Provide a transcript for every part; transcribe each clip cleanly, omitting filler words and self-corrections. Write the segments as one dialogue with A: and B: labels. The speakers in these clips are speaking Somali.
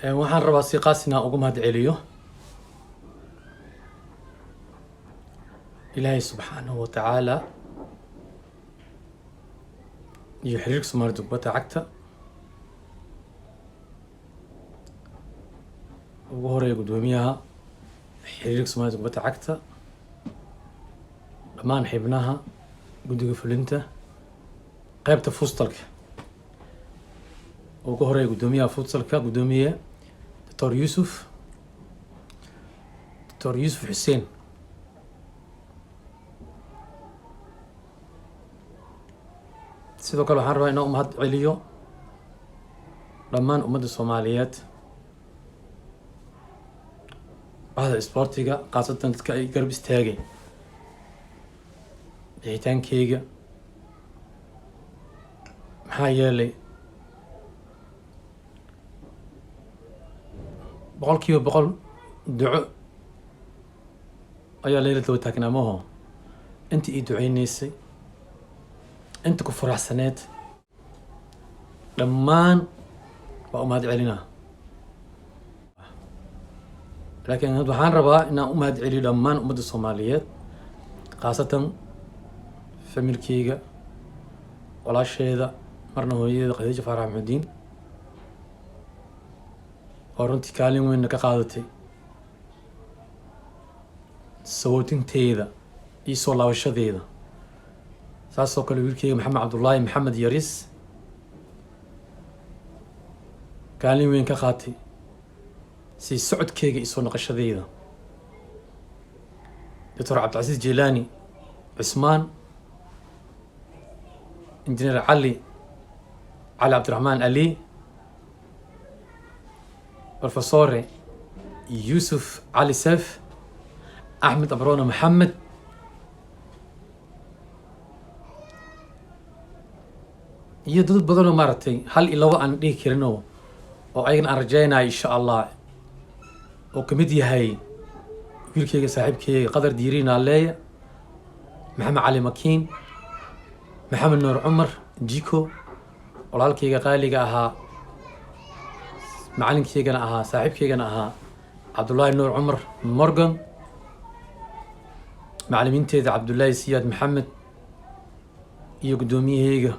A: waxaan rabaa si qaas inaan ugu mahadceliyo ilaahay subxaanahu wa tacaala iyo xiriirka Soomaalida kubadda cagta ugu horeeya gudoomiyaha xiriirka Soomaalida kubadda cagta dhammaan xubnaha guddiga fulinta qaybta futsal ugu horeeya gudoomiyaha futsalka gudoomiye Dr. Yusuf Xuseen sidoo kale waxaan rabaa inaan u mahad celiyo dhammaan ummadda Soomaaliyeed bahda isboortiga qaasatan dadka ay garab istaagay bixitaankeyga maxaa yeelay boqolkiiba boqol duco ayaa layla daba taagnaa maho inta ii duceynaysay inta ku faraxsaneed dhammaan waa u mahad celinaa laakiin waxaan rabaa inaan u mahad celiyo dhammaan ummadda Soomaaliyeed khaasatan familkeyga walaasheeda marna hooyadeeda Khadiija Faarax Maxamudiin oo runtii kaalin weyn ka qaadatay sawootinteeda iyo soo laabashadeeda saasoo kale wiilkeyga Maxamed Cabdullaahi Maxamed Yaris kaalin weyn ka qaatay si socodkeyga iyo soo noqoshadeyda Dr. Cabdilcasiis Jilaani Cismaan Injineer Cali Cabdiraxmaan Ali Professore Yusuf Ali Seef Axmed Abrona Maxamed iyo dad badan oo maaragtay hal iyo labo aan dhihi karin oo ayagana aan rajaynayo insha Allah oo kamid yahay wiilkeyga saaxiibkeyga Qadar Diiriin Aleeya Maxamed Cali Makiin Maxamed Nuur Cumar Jiko walaalkeyga qaaliga ahaa macalinkeygana ahaa saaxiibkeygana ahaa Cabdullaahi Nuur Cumar Morgan macalimiinteeda Cabdullaahi Siyaad Maxamed iyo gudoomiyaheyga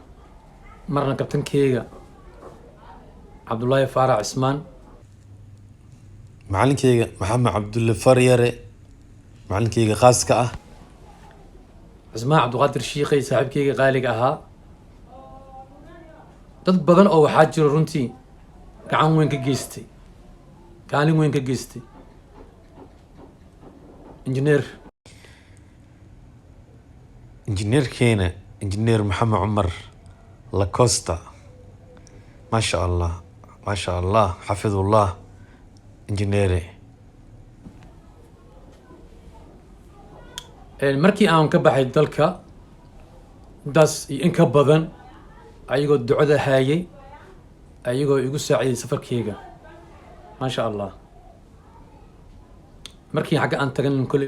A: marna kabtankeyga Cabdullaahi Faarax Cismaan
B: macalinkeyga Maxamed Cabdulle Faryare macalinkeyga khaaska ah
A: Cismaan Cabdiqaadir Shiiqay saaxiibkeyga qaaliga ahaa dad badan oo waxaa jiro runtii gacan weyn ka geystay kaalin weyn ka geystay
B: injineerkeena injineer Maxamed Cumar Lacosta maasha Allah xafidullah injineere
A: markii aan ka baxay dalka intaas iyo in ka badan ayagoo ducada haayay ayagoo igu saaciday safarkeyga maasha Allah markii xagga aan tagan kulli